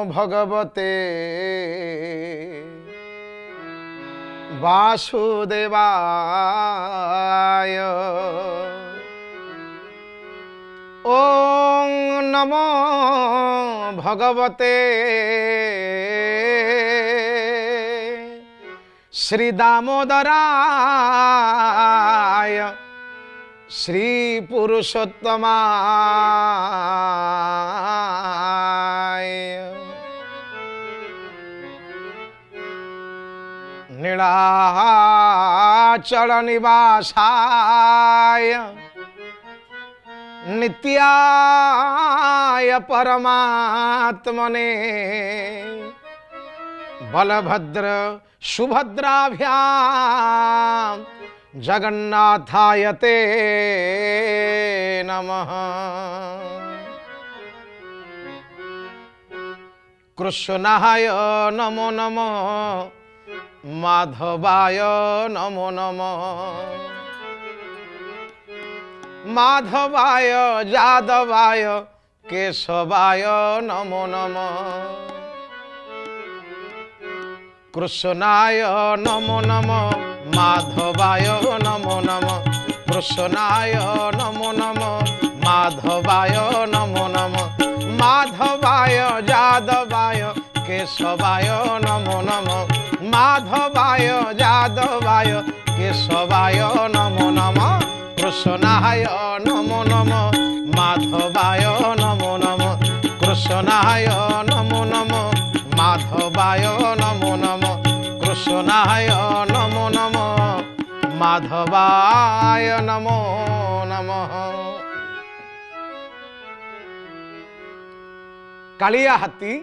भगवते वासुदेवाय। ओम नमो भगवते श्री दामोदराय श्री पुरुषोत्तमाय। नीलाचल निवासाय नित्याय परमात्मने बलभद्र सुभद्राभ्यां जगन्नाथाय ते नमः। कृष्णाय नमो नमः माधवाय नमो नमः। माधवाय यादवाय केशवाय नमो नमः। कृष्णाय नमो नमः माधवाय नमो नमः। कृष्णाय नमो नमः माधवाय नमो नमः। माधवाय यादवाय केशवाय नमो नमः। माधवाय यादवाय केशवाय नमो नमः। कृष्णाय नमो नमः माधवाय नमो नमः। कृष्णाय नमो नमः माधवाय नमो नमः। कृष्णाय नमो नमः माधवाय नमो नमः। कालिया हाथी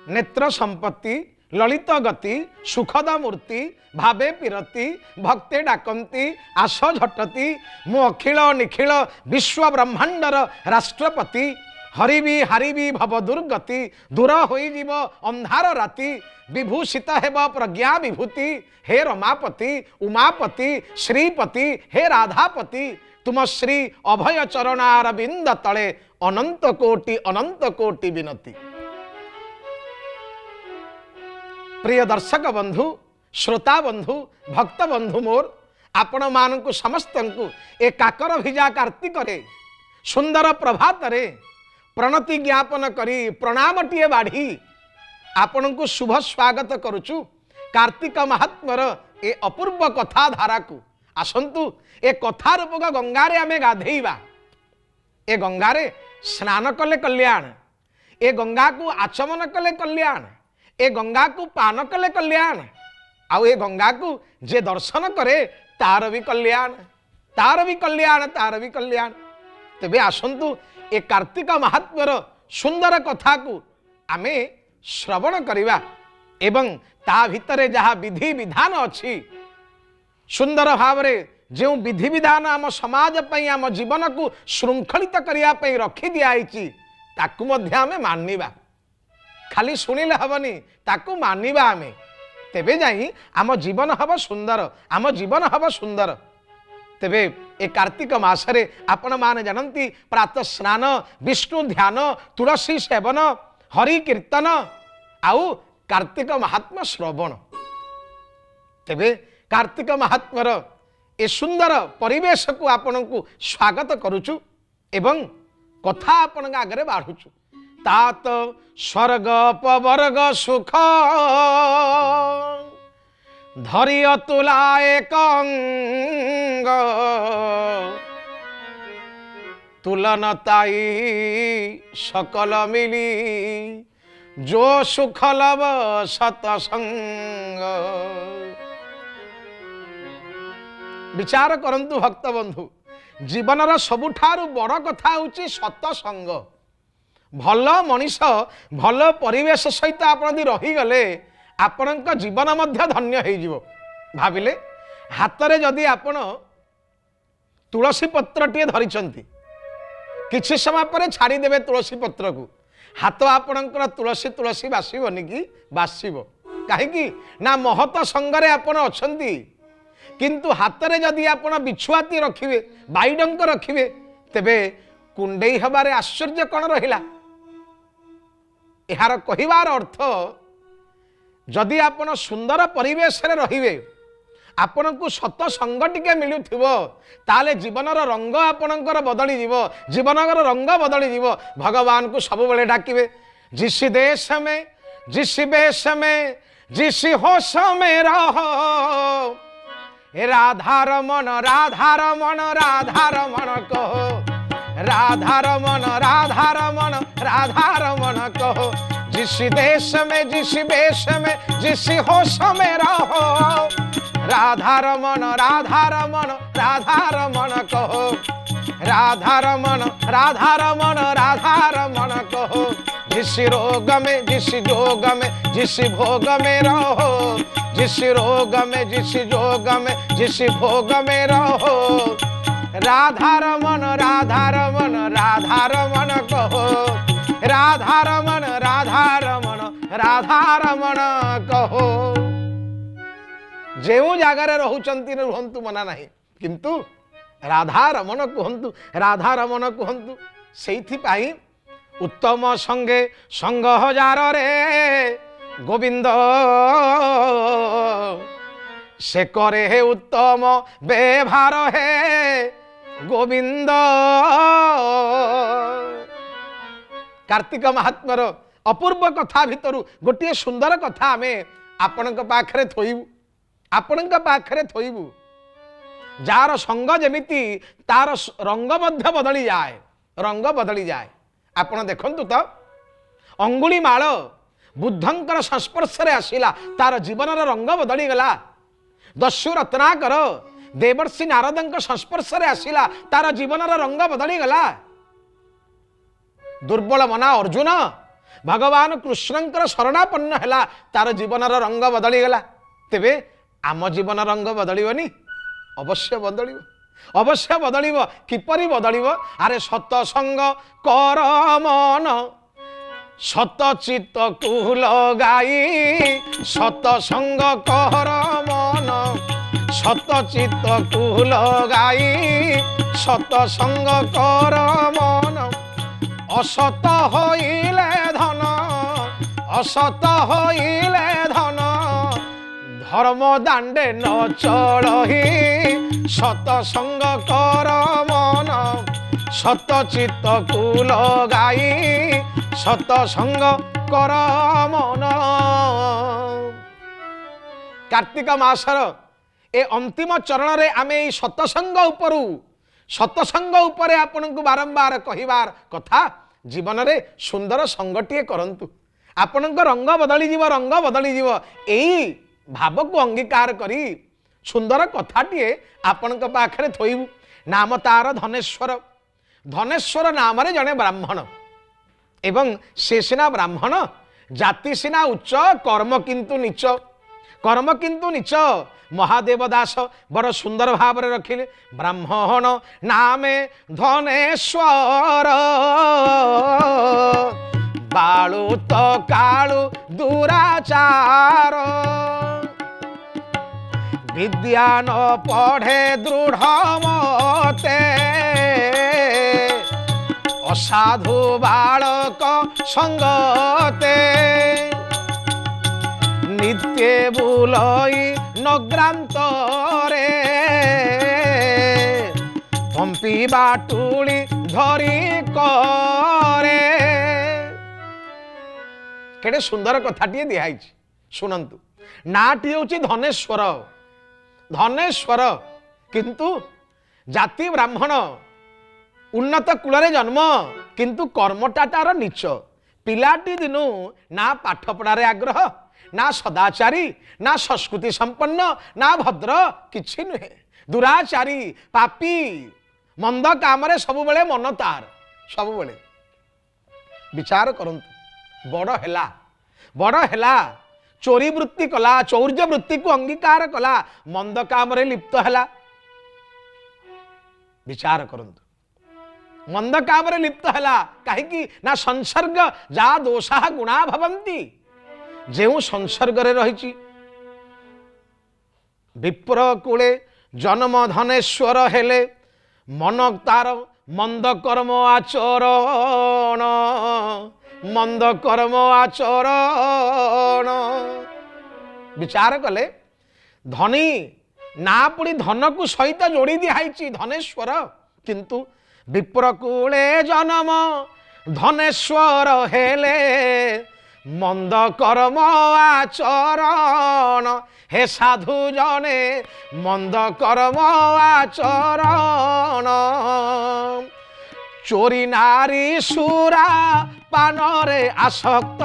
नेत्र संपत्ति ललित गति सुखद मूर्ति भावे पिरती भक्ते डाकंती आस झटती मु अखिल निखिल विश्व ब्रह्मांडर राष्ट्रपति हरिबी हारिबी भव दुर्गति दूर होइजिव अंधार राति विभूषित हेब प्रज्ञा विभूति हे रमापति उमापति श्रीपति हे राधापति तुम श्री अभय चरणार बिंद तले अनंत कोटि विनती। प्रिय दर्शक बंधु श्रोता बंधु भक्त बंधु मोर आपण मानकु समस्तंकु ए काकर भिजा कार्तिक रे सुंदर प्रभात रे प्रणति ज्ञापन करी प्रणामटिए बाढ़ी आपण को शुभ स्वागत करुचु। कार्तिक महात्मर ए अपूर्व कथा धारा को आसंतु ए कथा रूपक गंगारे आमे गाधेइबा। ए गंगारे स्नान कले कल्याण, ए गंगा को आचमन कले कल्याण, ए गंगा को पान कले कल्याण, आउ ए गंगा को जे दर्शन करे तार भी कल्याण, तार भी कल्याण, तार भी कल्याण। तेबे आसंतु ए कार्तिक महात्म्यर सुंदर कथा को आमे श्रवण करिबा एवं ता भितरे जहा विधि विधान अछि सुंदर भावरे जो विधि विधान आम समाज पई आम जीवन को श्रृंखलित करिया पई रखि दिया आइछि ताकु मध्य आमे मानिबा। खाली सुनिले हबनी ताकु मानिबा आमे, तेबे जाई आम जीवन हब सुंदर, आम जीवन हब सुंदर। तेबे ए कार्तिक मासरे आपण माने जानती प्रातः स्नान विष्णु ध्यान तुलसी सेवन हरि कीर्तन आउ कार्तिक महात्मा श्रवण। तेबे कार्तिक महात्मर ए सुंदर परिवेश को आपण को स्वागत करुचु एवं कथा आपण आगे बाढ़ुचु। तात स्वर्ग पवर्ग सुख धरिय तुला एक तुलन ताई सकल मिली जो सुख लब सतसंग। विचार करंतु भक्त बंधु जीवनर सबुठारु बड़ कथा होची सतसंग। भल मनीष भल परिवेश सहित आपण रही गले आपणक जीवन मध्य धन्य हो जिवो। भाविले हाथ में जदि आपण तुलसी पत्र टे धरिचंती किछि समय पर छाड़ीदेवे तुलसी पत्र को हाथ आपणकर तुलसी तुलसी बासिबनी कि बासिबो कहीं ना महत संगरे आपण अछंती किंतु हाथ में जदि आपण बिछुआती रखिबे बाईडंक रखिबे तेबे कुंडई हबारे आश्चर्य कौन रहिला। यार कहिबार अर्थ जदि आपण सुंदर परिवेश रे रहिबे आपण को सत संग टिके मिलुथिबो ताले जीवनर रंग आपणकर बदली जीवो जीवनर रंग बदली जीवो भगवान को सब बेले डाकिबे जिस देश में जिस वेश में जिस होश में रहो राधारमण राधारमण राधारमण कहो राधारमण राधारमण राधारमण कहो जिस देश में जिस वेश में जिस होश में रहो राधारमण राधारमण राधारमण कहो राधारमण राधारमण राधारमण कहो जिस रोग में जिस जोग में जिस भोग में रहो जिस रोग में जिस जोग में जिस भोग में रहो राधारमण राधारमण राधारमण कहो राधारमण राधारमण राधारमण कहो जो जगार रोचंती रुहंतु मना नहीं किंतु राधारमण कहतु राधारमण कहतु से उत्तम संगे संग हजार रे गोविंद से करे हे उत्तम व्यवहार हे गोविंद कार्तिक महात्मार अपूर्व कथा भितर गोटे सुंदर कथा आमे आपणक पाखरे थोइबु आपणक पाखरे थोइबु जार संग जेमिति तार रंग मध्य बदली जाए रंग बदली जाए आपण देखंतु तो अंगुली माल बुद्धंकर संस्पर्श रे आसिला तार जीवनर रंग बदली गला दस्यु रत्नाकर देवर्षि नारदंक संस्पर्श रे आसिला तार जीवनर रंग बदली गला दुर्बल मना अर्जुन भगवान कृष्णंकर शरणापन्न हैला तार जीवनर रंग बदली गला तेबे आम जीवन रंग बदलिबनी अवश्य बदलिबो अवश्य बदलिबो किपरि बदलिबो अरे सतसंग कर मन सतचित्त कुल गाई सतसंग कर मन सतचित्त कुल गाई सतसंग कर मन असत होइले धन असत होइले धन धर्म दांडे न चलहि सतसंग कर मन सतचित्त कुल गाई सतसंग कर मन कार्तिक मासर ए अंतिम चरण रे आमे ई सतसंग उपरु सतसंग उपरे आपन को बारंबार कहिबार कथा जीवन रे सुंदर संगटिए करंतु आपन को रंग बदली जीव एई भाव को अंगीकार करी सुंदर कथाटीए आपण पाखरे थोइबु नाम तार धनेश्वर धनेश्वर नाम रे जने ब्राह्मण एवं से सिना ब्राह्मण जाति सिना उच्च कर्म किंतु नीच कर्म किंतु नीच महादेव दास बड़ सुंदर भाव रे रखिले ब्राह्मण नामे धनेश्वर बाळु तो काळु दुराचार विद्या न पढ़े दृढ़ मते असाधु बालक संगते नित्य बुलई नग्रांतरे पंपी बाटुली धरी करे केडे सुंदर कथाटी दिखाई शुणु नाटी हूँ धनेश्वर धनेश्वर किंतु जाति ब्राह्मण उन्नत कूल जन्म किंतु कर्मटा तार नीच पिलाटी दिनु ना पाठ पढ़ारे आग्रह ना सदाचारी ना संस्कृति संपन्न ना भद्र किछि नुहे दुराचारी पापी मंद काम रे सब बेले मन तार सब बेले विचार करंतु बड़ हैला चोरी वृत्ति कला चौर्य वृत्ति को अंगीकार कला मंद काम रे लिप्त हैला विचार करंतु मंद काम रे लिप्त हैला काहे ना संसर्ग जा दोषा गुणा भवंती जेउ संसर्ग रे रहिछि विप्र कूले जन्म धनेश्वर हेले मन तार मंद कर्म आचरण मंद कर्म आचरण। विचार कले धनी ना पुणी धन को सहित जोड़ी दिखाई धनेश्वर, किंतु विप्रकूले जन्म धनेश्वर हेले मंद कर्म आचरण। हे साधु जने मंद कर्म आचरण। चोरी नारी सुरा पानरे आसक्त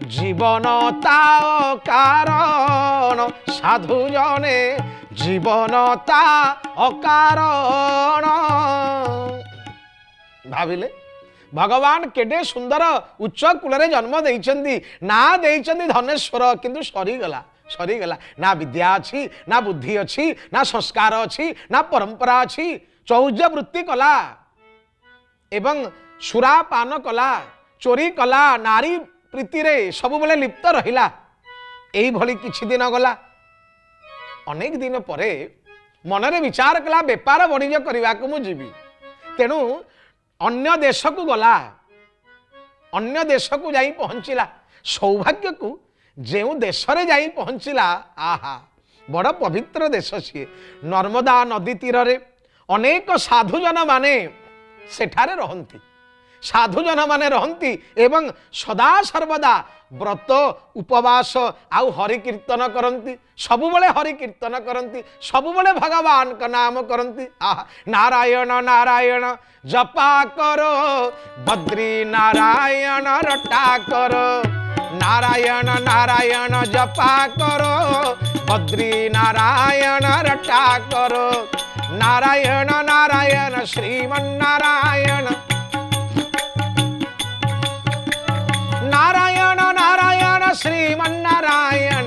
जीवन ता कारण। साधु जने जीवन ता अकारण। भाविले भगवान केडे सुंदर उच्च कूल जन्म देइचंदी, ना देइचंदी धनेश्वर, किंतु सरीगला सरीगला। ना विद्या अच्छी, ना बुद्धि अच्छी, ना संस्कार अच्छी, ना परंपरा अच्छी। चौज वृत्ति कला एवं सुरा पान कला, चोरी कला, नारी प्रीति रे सब बेले लिप्त रहिला। एई भली किछि दिन गला। अनेक दिन परे मनरे विचार कला व्यापार वाणिज्य करने को मुझे तेणु अन्य देश को गला, अन्य देश को जाई पहुंचला। सौभाग्य को जो देश रे जाई पहुंचला, आहा बड़ पवित्र देश सी। नर्मदा नदी तीर रे अनेक साधुजन माने सेठारे रहंती, साधुजन माने रहंती एवं सदा सर्वदा व्रत उपवास आउ हरि कीर्तन करंती। सबुबले हरि कीर्तन करंती, सबुबले भगवान का नाम करंती। आहा नारायण नारायण जपा करो, बद्री नारायण रटा करो। नारायण नारायण जपा करो, बद्री नारायण रटा करो। नारायण नारायण श्रीमन्नारायण, नारायण नारायण श्रीमन्नारायण।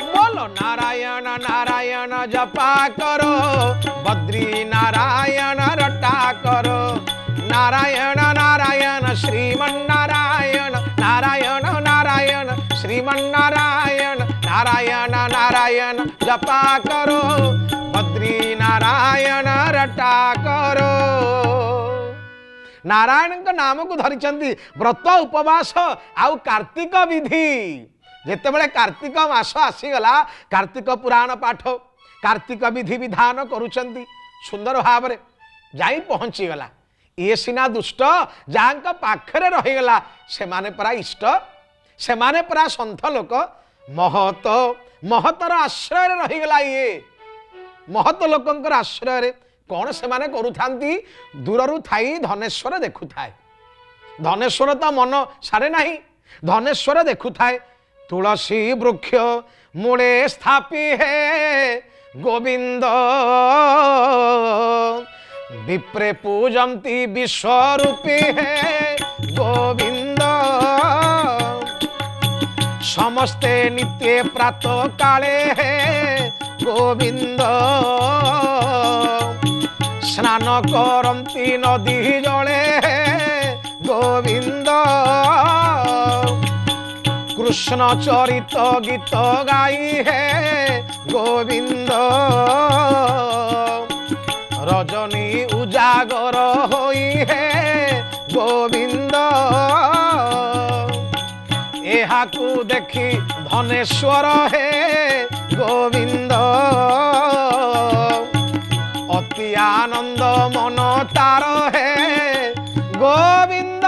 बोलो नारायण नारायण जपा करो, बद्री नारायण रटा करो। नारायण नारायण श्रीमन्नारायण, नारायण नारायण श्रीमन्नारायण। नारायण नारायण जपा करो, बद्री नारायण रटा करो। नारायण का नाम को धरिचंदी व्रत उपवास आउ कार्तिक विधि। जेते बळे कार्तिक मास आसीगला, कार्तिक पुराण पाठ कार्तिक विधि विधान करुचंदी सुंदर भाव रे जाई पहुंची गला। ये सिना दुष्ट जांका पाखरे रहीगला, से माने परा इष्ट, से माने परा संत लोक। महत महतर आश्रय रहीगला। ये महत लोकंकर आश्रय रे कौन से माने करुथांती, दूररू थाई धनेश्वर देखु थाए। धनेश्वर तो मन सारे नहीं, धनेश्वर देखु थाए। तुलसी वृक्ष मूले स्थापी है गोविंद, विप्रे पूजंती विश्वरूपी है गोविंद। समस्ते नित्य प्रातः काले है गोविंद। स्नान करती नदी जले गोविंद। कृष्ण चरित गीत गाई है गोविंद। रजनी उजागर होई है गोविंद। एहाकू देखी धनेश्वर है गोविंद। अति आनंद मन तार है गोविंद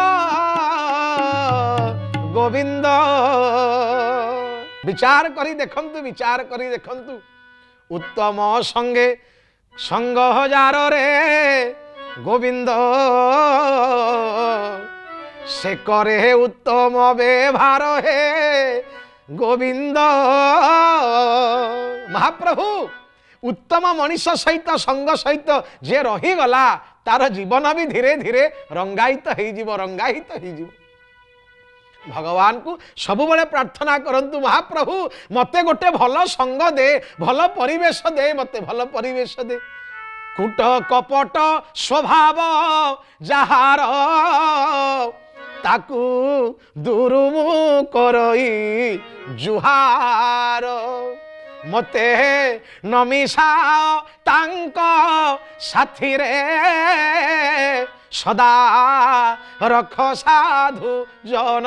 गोविंद। विचार करी देखंतु, विचार करी देखंतु। उत्तम संगे संग हजार रे गोविंद, से करे उत्तम व्यवहार है गोविंद। महाप्रभु उत्तम मनीष सहित संग सहित जे रहीगला, तार जीवन भी धीरे धीरे रंगायित हो, रंगायित हो। भगवान को सबुबले प्रार्थना करंतु, महाप्रभु मते गोटे भल संग दे, भल परिवेश दे, मते भल परिवेश दे। कूट कपट स्वभाव जहार, ताकू दूरु मु करई जुहार। मते नमिषा तांक साथी रे সদা রখ সাধু জন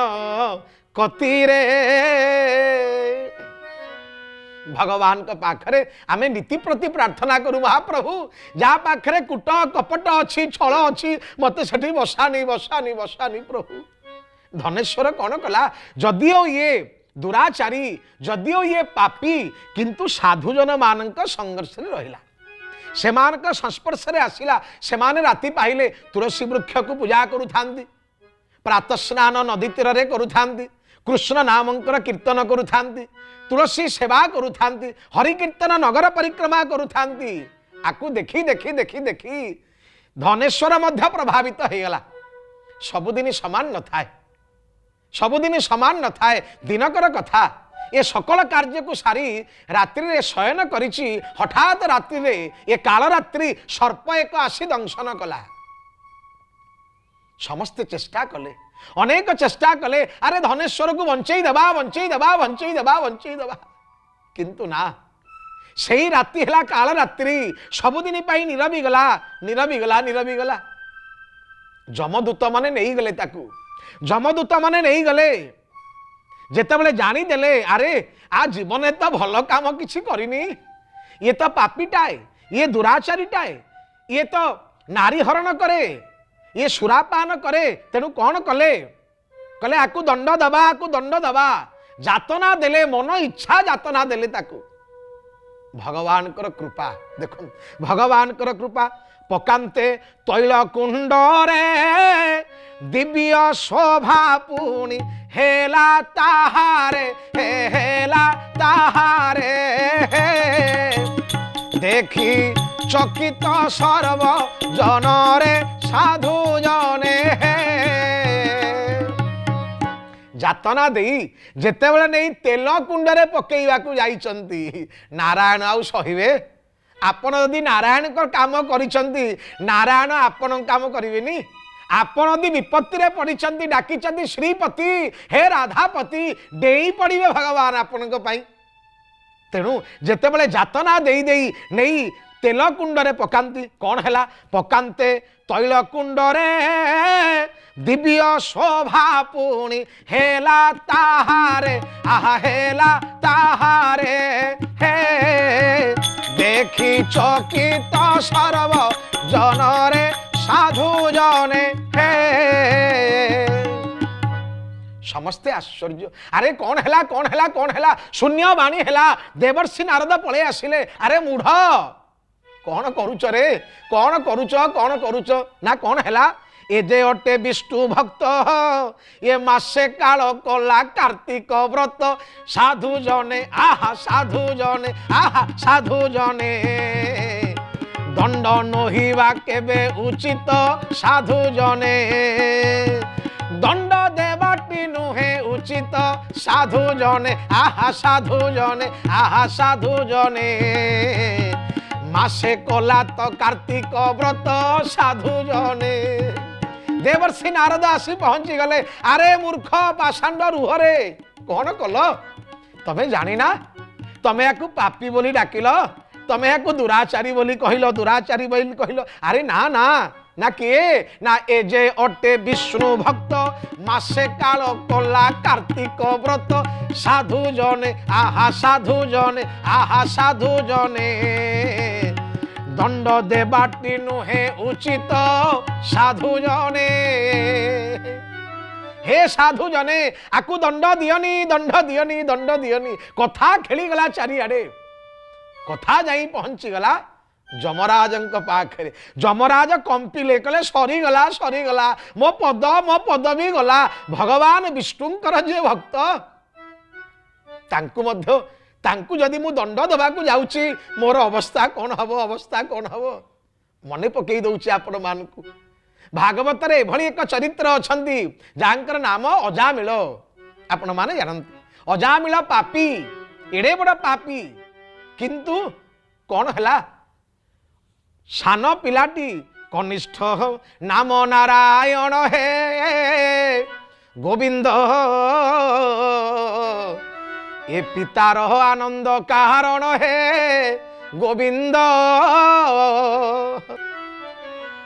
কতিরে। ভগবান পাখরে আমি নীতি প্রতি প্রার্থনা করু, মহাপ্রভু যা পাখরে কূট কপট অছি ছল অছি মতে সেটি বসানি বসানি বসানি। প্রভু ধনেশ্বর কଣ কলা, যদিও ইয়ে দুরাচারী, যদিও ইয়ে পাপী, কিন্তু সাধুজন ମାନଙ୍କ ସଂଘର୍ଷରେ ରହିଲା, ସେମାନଙ୍କ ସଂସ୍ପର୍ଶରେ ଆସିଲା। ସେମାନେ ରାତି ପାଇଲେ ତୁଳସୀ ବୃକ୍ଷକୁ ପୂଜା କରୁଥାନ୍ତି, ପ୍ରାତଃ ସ୍ନାନ ନଦୀ ତୀରରେ କରୁଥାନ୍ତି, କୃଷ୍ଣ ନାମଙ୍କର କୀର୍ତ୍ତନ କରୁଥାନ୍ତି, ତୁଳସୀ ସେବା କରୁଥାନ୍ତି, ହରିକୀର୍ତ୍ତନ ନଗର ପରିକ୍ରମା କରୁଥାନ୍ତି। ଆକୁ ଦେଖି ଦେଖି ଦେଖି ଦେଖି ଧନେଶ୍ୱର ମଧ୍ୟ ପ୍ରଭାବିତ ହେଇଗଲା। ସବୁଦିନ ସମାନ ନଥାଏ, ସବୁଦିନ ସମାନ ନଥାଏ। ଦିନକର କଥା, ଏ ସକଳ କାର୍ଯ୍ୟକୁ ସାରି ରାତ୍ରିରେ ଶୟନ କରିଛି। ହଠାତ୍ ରାତ୍ରିରେ ଏ କାଳରାତ୍ରି ସର୍ପ ଏକ ଆସି ଦଂଶନ କଲା। ସମସ୍ତେ ଚେଷ୍ଟା କଲେ, ଅନେକ ଚେଷ୍ଟା କଲେ, ଆରେ ଧନେଶ୍ୱରକୁ ବଞ୍ଚେଇ ଦେବା ବଞ୍ଚେଇ ଦେବା ବଞ୍ଚେଇ ଦେବା ବଞ୍ଚେଇ ଦେବା, କିନ୍ତୁ ନା। ସେଇ ରାତି ହେଲା କାଳରାତ୍ରି, ସବୁଦିନ ପାଇଁ ନିରବି ଗଲା ନିରବି ଗଲା ନିରବି ଗଲା। ଯମଦୂତ ମାନେ ନେଇଗଲେ ତାକୁ, ଯମଦୂତ ମାନେ ନେଇଗଲେ। ଯେତେବେଳେ ଜାଣିଦେଲେ ଆରେ ଆ ଜୀବନରେ ତ ଭଲ କାମ କିଛି କରିନି, ଇଏ ତ ପାପୀଟାଏ, ଇଏ ଦୁରାଚାରୀଟାଏ, ଇଏ ତ ନାରୀ ହରଣ କରେ, ଇଏ ସୁରାପାନ କରେ, ତେଣୁ କ'ଣ କଲେ, କହିଲେ ଆକୁ ଦଣ୍ଡ ଦେବା, ଆକୁ ଦଣ୍ଡ ଦେବା। ଯାତନା ଦେଲେ, ମନ ଇଚ୍ଛା ଯାତନା ଦେଲେ ତାକୁ। ଭଗବାନଙ୍କର କୃପା ଦେଖନ୍ତୁ, ଭଗବାନଙ୍କର କୃପା। ପକାନ୍ତେ ତୈଳ କୁଣ୍ଡରେ ଦିବ୍ୟ ଶୋଭା ପୁଣି ହେଲା ତାହାରେ, ହେଲା ତାହାରେ। ଦେଖି ଚକିତ ସର୍ବ ଜନରେ ସାଧୁ ଜନେ। ଯାତନା ଦେଇ ଯେତେବେଳେ ନେଇ ତେଲ କୁଣ୍ଡରେ ପକେଇବାକୁ ଯାଇଛନ୍ତି, ନାରାୟଣ ଆଉ ସହିବେ? ଆପଣ ଯଦି ନାରାୟଣଙ୍କ କାମ କରିଛନ୍ତି, ନାରାୟଣ ଆପଣଙ୍କ କାମ କରିବେନି? ଆପଣ ଯଦି ବିପତ୍ତିରେ ପଡ଼ିଛନ୍ତି, ଡାକିଛନ୍ତି ଶ୍ରୀପତି ହେ ରାଧାପତି, ଡେଇଁ ପଡ଼ିବେ ଭଗବାନ ଆପଣଙ୍କ ପାଇଁ। ତେଣୁ ଯେତେବେଳେ ଯାତନା ଦେଇ ଦେଇ ନେଇ ତେଲ କୁଣ୍ଡରେ ପକାନ୍ତି, କ'ଣ ହେଲା? ପକାନ୍ତେ ତୈଳ କୁଣ୍ଡରେ ଦିବ୍ୟ ଶୋଭା ପୁଣି ହେଲା ତାହାରେ, ଆହା ହେଲା ତାହାରେ। ହେ ଦେଖି ଚକିତ ସର୍ବ ଜନରେ ସାଧୁ ଜନେ। ହେ ସମସ୍ତେ ଆଶ୍ଚର୍ଯ୍ୟ, ଆରେ କ'ଣ ହେଲା କ'ଣ ହେଲା କ'ଣ ହେଲା? ଶୂନ୍ୟ ବାଣୀ ହେଲା। ଦେବର୍ଷି ନାରଦ ପଳେଇ ଆସିଲେ, ଆରେ ମୂଢ଼ କ'ଣ କରୁଛ ରେ, କ'ଣ କରୁଛ, କ'ଣ କରୁଛ? ନା କ'ଣ ହେଲା? ଏ ଯେ ଅଟେ ବିଷ୍ଣୁ ଭକ୍ତ, ଏ ମାସେ କାଳ କଲା କାର୍ତ୍ତିକ ବ୍ରତ, ସାଧୁ ଜନେ ଆହା ସାଧୁ ଜନେ, ଆହା ସାଧୁ ଜନେ। ଦଣ୍ଡ ନୋହିବା କେବେ ଉଚିତ ସାଧୁ ଜନେ, ଦଣ୍ଡ ଦେବାଟି ନୁହେଁ ଉଚିତ ସାଧୁ ଜନେ, ଆହା ସାଧୁ ଜନେ, ଆହା ସାଧୁ ଜନେ। ମାସେ କଲା ତ କାର୍ତ୍ତିକ ବ୍ରତ ସାଧୁ ଜନେ। ଦେବର୍ଷି ନାରଦ ଆସି ପହଞ୍ଚି ଗଲେ, ଆରେ ମୂର୍ଖ ପାଷାଣ୍ଡ ରୁହରେ, କ'ଣ କଲ? ତମେ ଜାଣିନା? ତମେ ୟାକୁ ପାପୀ ବୋଲି ଡାକିଲ, ତମେ ୟାକୁ ଦୁରାଚାରୀ ବୋଲି କହିଲ, ଦୁରାଚାରୀ ବୋଲି କହିଲ। ଆରେ ନା ନା ନା, କିଏ ନା ଏ ଯେ ଅଟେ ବିଷ୍ଣୁ ଭକ୍ତ, ମାସେ କାଳ କଲା କାର୍ତ୍ତିକ ବ୍ରତ, ସାଧୁ ଜନେ ଆହା ସାଧୁ ଜନେ, ଆହା ସାଧୁ ଜନେ। ଦଣ୍ଡ ଦେବାଟି ନୁହେଁ ଉଚିତ ସାଧୁ ଜନେ। ହେ ସାଧୁ ଜନେ, ଆକୁ ଦଣ୍ଡ ଦିଅନି, ଦଣ୍ଡ ଦିଅନି, ଦଣ୍ଡ ଦିଅନି। କଥା ଖେଳିଗଲା ଚାରିଆଡ଼େ, କଥା ଯାଇ ପହଞ୍ଚିଗଲା ଯମରାଜଙ୍କ ପାଖରେ। ଯମରାଜ କମ୍ପିଲେ, କହିଲେ ସରିଗଲା ସରିଗଲା, ମୋ ପଦବୀ ଗଲା। ଭଗବାନ ବିଷ୍ଣୁଙ୍କର ଯିଏ ଭକ୍ତ, ତାଙ୍କୁ ମଧ୍ୟ, ତାଙ୍କୁ ଯଦି ମୁଁ ଦଣ୍ଡ ଦେବାକୁ ଯାଉଛି, ମୋର ଅବସ୍ଥା କ'ଣ ହବ, ଅବସ୍ଥା କ'ଣ ହବ? ମନେ ପକେଇ ଦଉଛି ଆପଣମାନଙ୍କୁ, ଭାଗବତରେ ଏଭଳି ଏକ ଚରିତ୍ର ଅଛନ୍ତି ଯାହାଙ୍କର ନାମ ଅଜାମିଳ। ଆପଣମାନେ ଜାଣନ୍ତି, ଅଜାମିଳ ପାପୀ, ଏଡ଼େ ବଡ଼ ପାପୀ, କିନ୍ତୁ କ'ଣ ହେଲା? ସାନ ପିଲାଟି କନିଷ୍ଠ ନାମ ନାରାୟଣ ହେ ଗୋବିନ୍ଦ, ଏ ପିତାର ଆନନ୍ଦ କାରଣ ହେ ଗୋବିନ୍ଦ।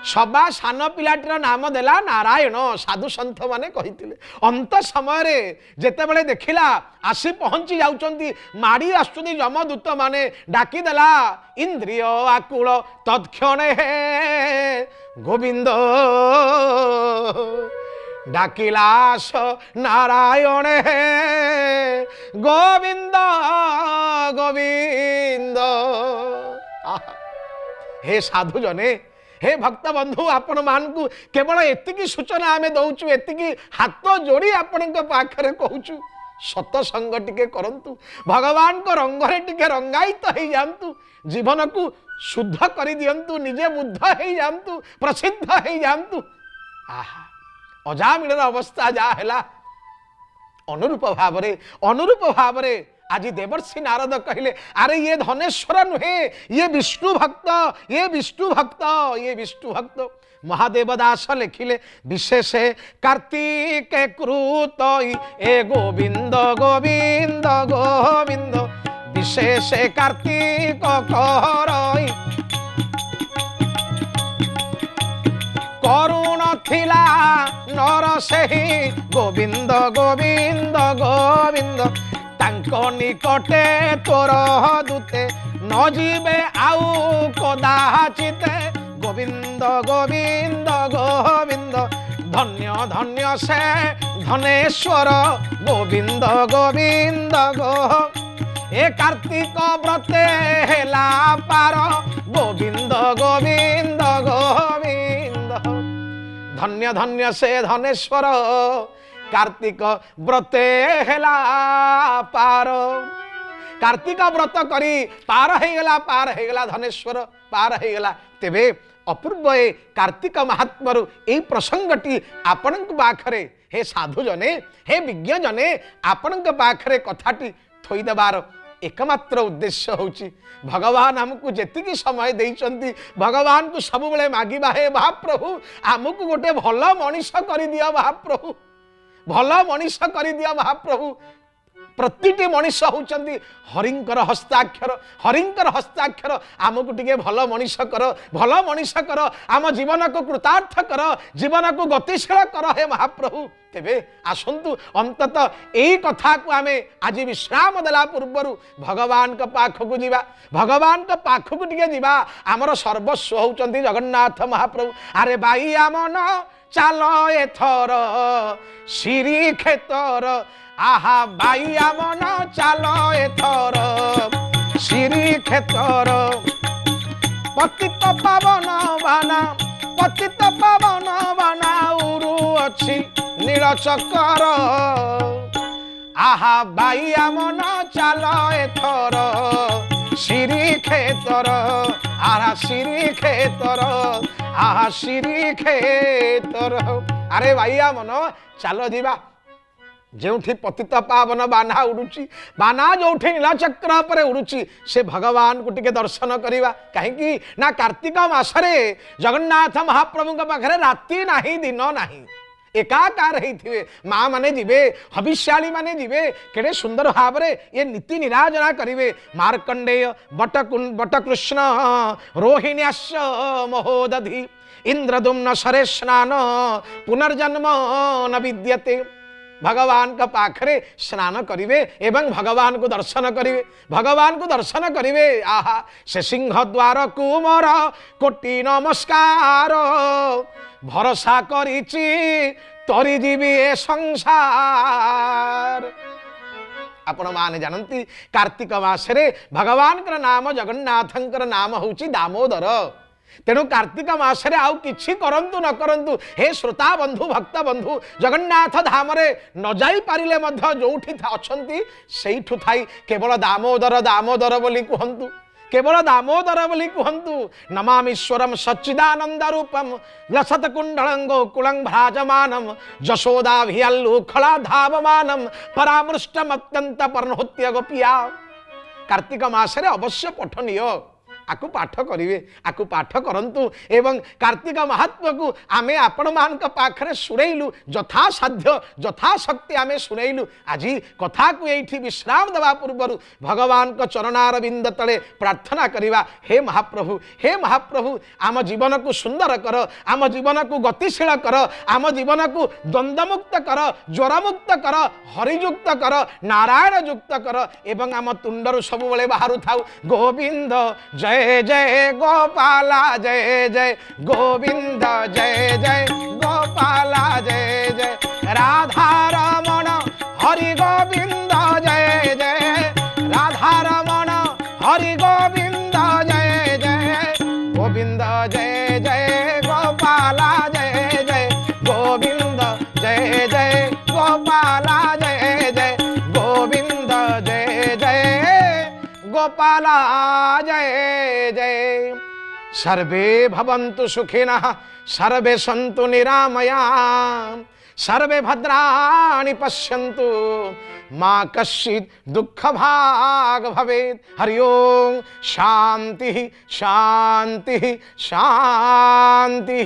सभा सान पिलाटीर नाम देला नारायण साधु सन्थ माने कहिथिले अंत समय जेतेबेले देखिला आसी पहुंची जाउचंती माड़ी आसुनी जमदूत माने डाकी देला इंद्रिय आकुल तत्क्षणे गोविंद डाकिलास नारायण गोविंद गोविंद। हे साधु जने हे भक्त बंधु आपण मान को केवल एतिकी सूचना आमे दउचु एतिकी हाथ जोड़ी आपण पाखरे कहूचु सतसंग टिके करंतु भगवान को रंगरे टिके रंगायित हो जातु जीवन को शुद्ध कर दियंतु निजे बुद्ध हो जातु प्रसिद्ध हो जातु। आहा अजामिलर अवस्था जा हैला अनुरूप भावरे आज देवर्षि नारद कहले अरे ये धनेश्वर नुहे ये विष्णु भक्त ये विष्णु भक्त ये विष्णु भक्त। महादेव दास लिखिले विशेष कार्तिक कृत ए गोविंद गोविंद गोविंद विशेष कार्तिक करई करुण थिला नर सेही गोविंद गोविंद गोविंद तांको निकटे तोर दूते न जीवे आउ कदाचिते गोविंद गोविंद गोविंद धन्य धन्य से धनेश्वर गोविंद गोविंद गो ए कार्तिक व्रते हेला पार गोविंद गोविंद गोविंद धन्य धन्य से धनेश्वर कार्तिक व्रते हेला पार कार्तिक व्रत करी पार हो गला धनेश्वर पार हो गला। तेबे अपूर्व ए कार्तिक महात्मरु ए प्रसंगटी आपण पाखरे हे साधु जने हे विज्ञ जने आपण पाखरे कथाटी थोई देबार एकमात्र उद्देश्य होची भगवान हमको जेतिकी समय देइचंती भगवान को सब बेले मागिबा हे महाप्रभु हमको गोटे भल मनीष कर दिया महाप्रभु भल मनीष कर दिया महाप्रभु। प्रतिटी मनीष होचंती हरिंकर हस्ताक्षर आमको टिके भल मनीष कर आम जीवन को कृतार्थ कर जीवन को गतिशील कर हे महाप्रभु। तेबे आसंतु अंतत यही कथा को आमे आज विश्राम देला पूर्व भगवान का पाखक जीवा भगवान का पाखक टिके जीवा आमर सर्वस्व होचंती जगन्नाथ महाप्रभु। अरे बाई आमन चाल एथर श्री क्षेत्र आहा बाई आमन चाल एथर श्री क्षेत्र पतित पावन बाना उरु अछि नीलचक्र आहा बाई आमन चाल एथर श्री क्षेत्र आहा श्री क्षेत्र आहा श्री क्षेत्र। अरे भाई आमन चलो जीवा जोठी पतित पावन बाना उड़ुची बाना जोठी नीलचक्र पर उड़ुची से भगवान को टिके दर्शन करिवा कहीं ना कार्तिक मासरे जगन्नाथ महाप्रभु पाखे राति नाही दिन नाही एकाकार होइथिबे माँ माने जीवे हविष्याली माने जीवे केड़े सुंदर भाव ये नीति निराजना करिवे मार्कंडेय बटकृष्ण रोहिण्याश्च महोदधि इंद्रदुम्न सरे स्नान पुनर्जन्म न विद्यते। भगवान का पाखरे स्नान करिवे एवं भगवान को दर्शन करिवे आहा से सिंह द्वार कुमर कोटि नमस्कार भरोसा करिछि तरी जीवी ए संसार। आपण माने जानती कार्तिक मासरे भगवान का नाम जगन्नाथंकर नाम होची दामोदर तेणु कार्तिक मासरे आउ किछि करंतु न करंतु हे श्रोता बंधु भक्त बंधु जगन्नाथ धाम रे न जाई पारिले मध्य जोठी अछंती सेइठु थाई केवल दामोदर दामोदर बोली कहंतु केवल दामोदर बोली कहंतु नमामीश्वरम सच्चिदानंद रूपम लसत कुंडलं गोकुलं भ्राजमानम जशोदा भियल्लु खला धावमानम परामृष्टम अत्यंत पर्णहुत्य गोपिया। कार्तिक मासरे अवश्य पठनीय আকু পাঠ করিবে, আকু পাঠ করন্তু এবং কার্তিক মাহাত্ম্যকু আমি আপন মানক পাখরে শুনাইলু, যথাসাধ্য যথাশক্তি আমি শুনাইলু। আজি কথাকু এইটি বিশ্রাম দেওয়া পূর্বরু ভগবানক চরণারবিন্দ তলে প্রার্থনা করিবা, হে মহাপ্রভু, হে মহাপ্রভু, আম জীবনকু সুন্দর কর, আম জীবনকু গতিশীল কর, আম জীবনকু দ্বন্দ্বমুক্ত কর, জ্বরমুক্ত কর, হরিযুক্ত কর, নারায়ণ যুক্ত কর এবং আম তুণ্ডরু ସବୁବେଳେ ବାହାରୁ ଥାଉ ଗୋବିନ୍ଦ ଜୟ ଜୟ ଗୋପାଳ ଜୟ ଜୟ ଗୋବିନ୍ଦ ଜୟ ଜୟ ଗୋପାଳ ଜୟ ଜୟ ରାଧାରମଣ ହରି ଗୋବିନ୍ଦ ଜୟ ଜୟ ରାଧାରମଣ ହରି ଗୋବିନ୍ଦ ଜୟ ଜୟ ଗୋବିନ୍ଦ ଜୟ ଜୟ ଗୋପାଳ ଜୟ ଜୟ ଗୋବିନ୍ଦ ଜୟ ଜୟ ଗୋପାଳ ଜୟ ଜୟ ଗୋବିନ୍ଦ ଜୟ ଜୟ गोपाल जय जय। सर्वे भवन्तु सुखिनः, सर्वे सन्तु निरामयाः, सर्वे भद्राणि पश्यन्तु, मा कश्चित् दुःखभाग् भवेत्। हरि ओं शांति शांति शांति।